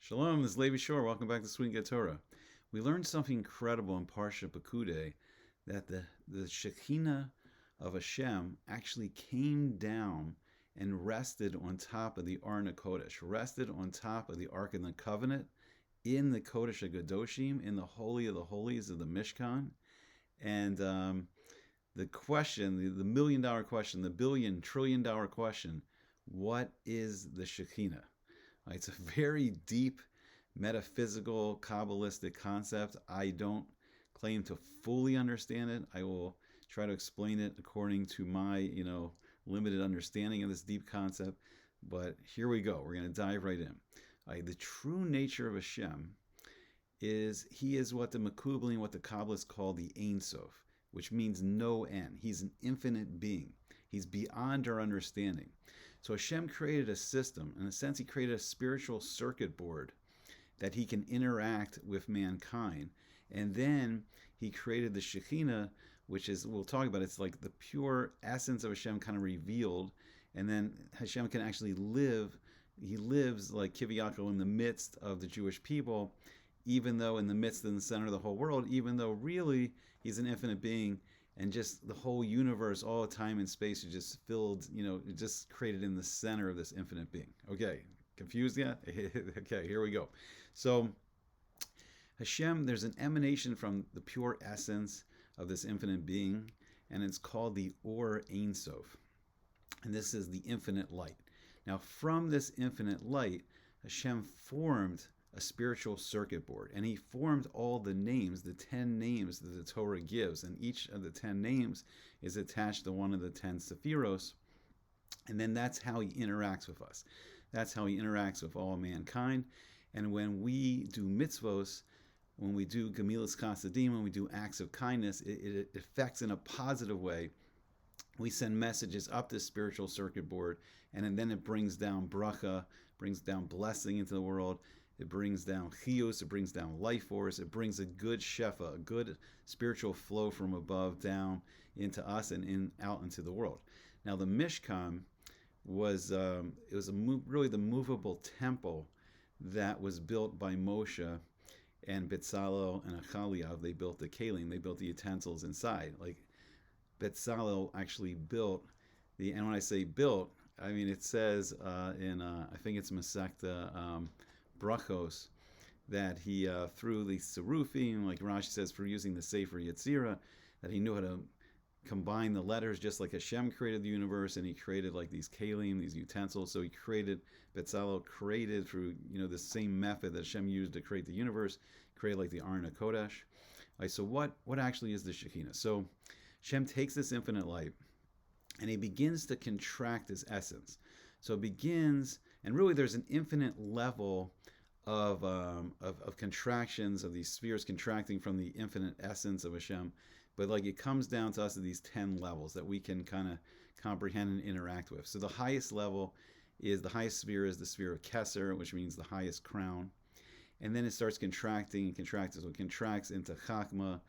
Shalom, this is Levi Shore. Welcome back to Sweet Get Torah. We learned something incredible in Parsha Pekudei, that the Shechinah of Hashem actually came down and rested on top of the Aron HaKodesh, rested on top of the Ark of the Covenant, in the Kodesh HaGadoshim, in the Holy of the Holies of the Mishkan. And the question, the million-dollar question, the billion-trillion-dollar question, what is the Shechinah? It's a very deep, metaphysical, Kabbalistic concept. I don't claim to fully understand it. I will try to explain it according to my, limited understanding of this deep concept. But here we go. We're going to dive right in. The true nature of Hashem is he is what the Mekubalim, what the Kabbalists call the Ein Sof, which means no end. He's an infinite being. He's beyond our understanding. So Hashem created a system. In a sense, he created a spiritual circuit board that he can interact with mankind. And then he created the Shechinah, which is, we'll talk about, it's like the pure essence of Hashem kind of revealed. And then Hashem can actually live. He lives like Kiviyako in the midst of the Jewish people, even though in the midst and the center of the whole world, even though really he's an infinite being. And just the whole universe, all time and space is just filled, just created in the center of this infinite being. Okay, confused yet? Okay, here we go. So Hashem, there's an emanation from the pure essence of this infinite being, and it's called the Or Ein Sof. And this is the infinite light. Now, from this infinite light, Hashem formed a spiritual circuit board, and he formed all the names, the 10 names that the Torah gives, and each of the 10 names is attached to one of the 10 sephiros, and then that's how he interacts with us. That's how he interacts with all mankind. And when we do mitzvos, when we do gemilas chasadim, when we do acts of kindness, it affects in a positive way. We send messages up this spiritual circuit board, and then it brings down bracha, brings down blessing into the world. It brings down chiyus, it brings down life force, it brings a good shefa, a good spiritual flow from above down into us and out into the world. Now the Mishkan was really the movable temple that was built by Moshe and Betzalel and Achaliav. They built the kelim, they built the utensils inside. Like Betzalel actually built and when I say built, I mean it says in I think it's Masechta Brachos, that he through the Serufim, like Rashi says, for using the Sefer Yetzirah, that he knew how to combine the letters just like Hashem created the universe, and he created like these kalim, these utensils. So he created, Betzalel created through the same method that Hashem used to create the universe, created like the Aron HaKodesh. Right, so what actually is the Shechinah? So Hashem takes this infinite light and he begins to contract his essence. So it begins, and really there's an infinite level of contractions of these spheres contracting from the infinite essence of Hashem, but like it comes down to us at these 10 levels that we can kind of comprehend and interact with. So the highest level is, the highest sphere is the sphere of Keser, which means the highest crown, and then it starts contracting and contracting. So it contracts into Chachma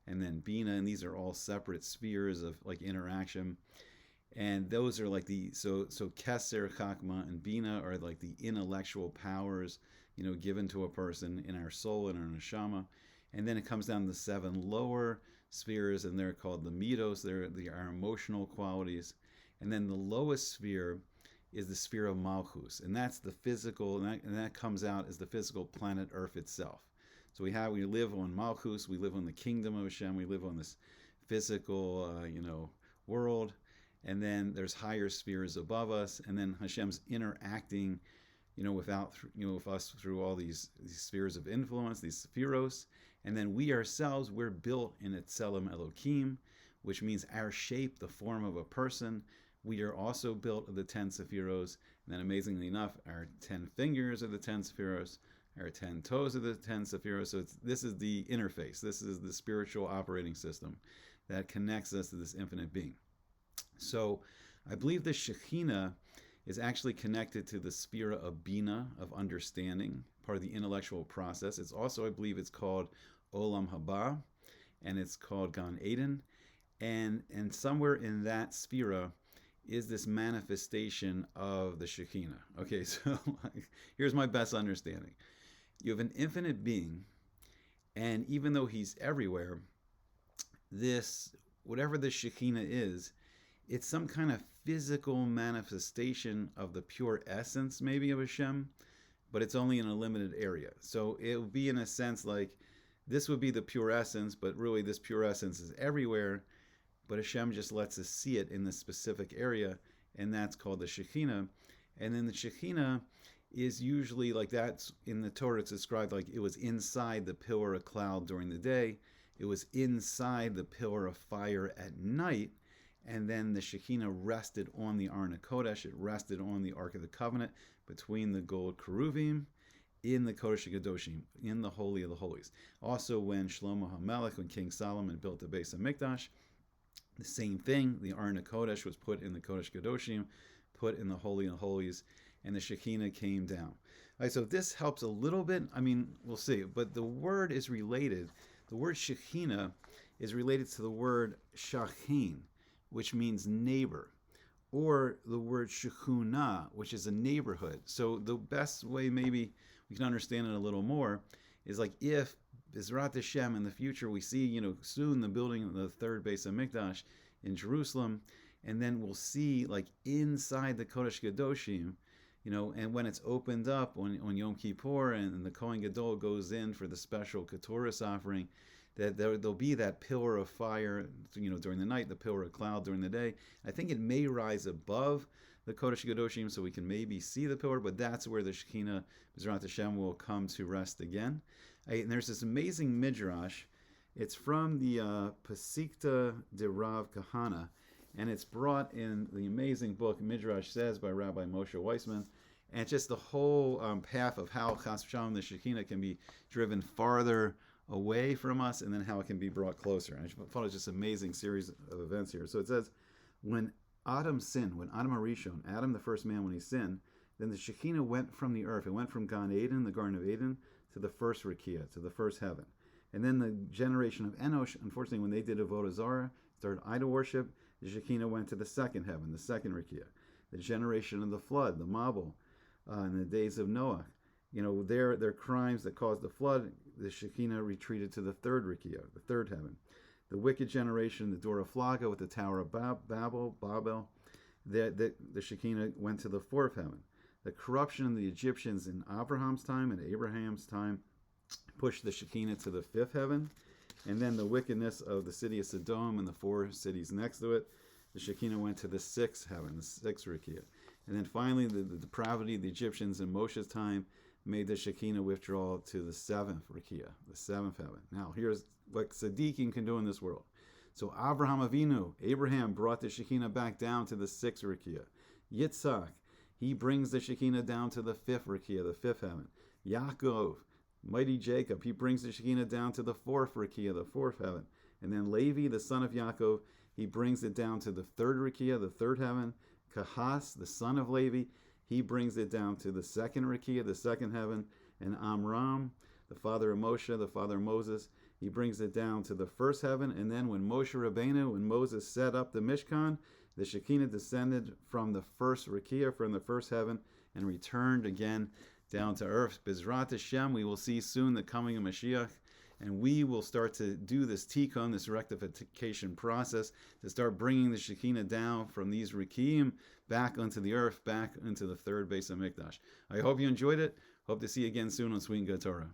and then Bina, and these are all separate spheres of like interaction. And those are like so Keser, Chachma, and Bina are like the intellectual powers, given to a person in our soul and our neshama. And then it comes down to the 7 lower spheres, and they're called the midos. They're our emotional qualities. And then the lowest sphere is the sphere of Malchus, and that's the physical, and that comes out as the physical planet Earth itself. So we live on Malchus, we live on the kingdom of Hashem, we live on this physical, world. And then there's higher spheres above us, and then Hashem's interacting, with us through all these spheres of influence, these sephiros. And then we ourselves, we're built in Etzelem Elokim, which means our shape, the form of a person. We are also built of the 10 sephiros. And then amazingly enough, our 10 fingers are the 10 sephiros, our 10 toes are the 10 sephiros. So this is the interface. This is the spiritual operating system that connects us to this infinite being. So I believe the Shechinah is actually connected to the sphere of Bina, of understanding, part of the intellectual process. It's also, I believe it's called Olam Haba, and it's called Gan Eden. And somewhere in that sphere is this manifestation of the Shechinah. Okay, so here's my best understanding. You have an infinite being, and even though he's everywhere, whatever the Shekhinah is, it's some kind of physical manifestation of the pure essence, maybe, of Hashem, but it's only in a limited area. So it would be, in a sense, like this would be the pure essence, but really this pure essence is everywhere, but Hashem just lets us see it in this specific area, and that's called the Shekhinah. And then the Shekhinah is usually like that. In the Torah, it's described like it was inside the pillar of cloud during the day, it was inside the pillar of fire at night, and then the Shekhinah rested on the Aron HaKodesh. It rested on the Ark of the Covenant between the gold keruvim in the Kodesh HaKadoshim, in the Holy of the Holies. Also, when Shlomo HaMelech, when King Solomon built the Beis HaMikdash, the same thing. The Aron HaKodesh was put in the Kodesh HaKadoshim, put in the Holy of the Holies, and the Shekhinah came down. All right, so this helps a little bit. I mean, we'll see. But the word is related. The word Shekhinah is related to the word Shachin, which means neighbor, or the word Shechunah, which is a neighborhood. So the best way maybe we can understand it a little more is like if Bezrat Hashem in the future we see, soon the building of the third Beis HaMikdash in Jerusalem, and then we'll see like inside the Kodesh Kadoshim, and when it's opened up on Yom Kippur and the Kohen Gadol goes in for the special Ketoris offering, that there'll be that pillar of fire, during the night, the pillar of cloud during the day. I think it may rise above the Kodesh Kadoshim, so we can maybe see the pillar, but that's where the Shekhinah, Bezrat Hashem, will come to rest again. And there's this amazing midrash. It's from the Pesikta de Rav Kahana, and it's brought in the amazing book Midrash Says by Rabbi Moshe Weissman. And it's just the whole path of how Chas V'Shalom, the Shekhinah, can be driven farther away from us, and then how it can be brought closer. And I thought it was just an amazing series of events here. So it says, when Adam sinned, when Adam Arishon, Adam the first man, when he sinned, then the Shekhinah went from the earth. It went from Gan Eden, the Garden of Eden, to the first Rakia, to the first heaven. And then the generation of Enosh, unfortunately, when they did Avodah Zarah, started idol worship, the Shekhinah went to the second heaven, the second Rakia. The generation of the flood, the Mabul, in the days of Noah, their crimes that caused the flood, the Shekhinah retreated to the third Rakia, the third heaven. The wicked generation, the Dor Flaga with the Tower of Babel, the Shekhinah went to the fourth heaven. The corruption of the Egyptians in Abraham's time and Abraham's time pushed the Shekhinah to the fifth heaven. And then the wickedness of the city of Sodom and the four cities next to it, the Shekhinah went to the sixth heaven, the sixth Rakia. And then finally, the depravity of the Egyptians in Moshe's time made the Shekhinah withdraw to the seventh Rakia, the seventh heaven. Now, here's what Tzaddikim can do in this world. So Abraham Avinu, Abraham, brought the Shekhinah back down to the sixth Rakia. Yitzhak, he brings the Shekhinah down to the fifth Rakia, the fifth heaven. Yaakov, mighty Jacob, he brings the Shekhinah down to the fourth Rakia, the fourth heaven. And then Levi, the son of Yaakov, he brings it down to the third Rakia, the third heaven. Kahas, the son of Levi, he brings it down to the second Rakia, the second heaven. And Amram, the father of Moshe, the father of Moses, he brings it down to the first heaven. And then when Moshe Rabbeinu, when Moses set up the Mishkan, the Shekhinah descended from the first Rakia, from the first heaven, and returned again down to earth. Bezrat Hashem, we will see soon the coming of Mashiach, and we will start to do this tikkun, this rectification process, to start bringing the Shekhinah down from these Rakim back onto the earth, back into the third Beis HaMikdash. I hope you enjoyed it. Hope to see you again soon on Sweet and Good Torah.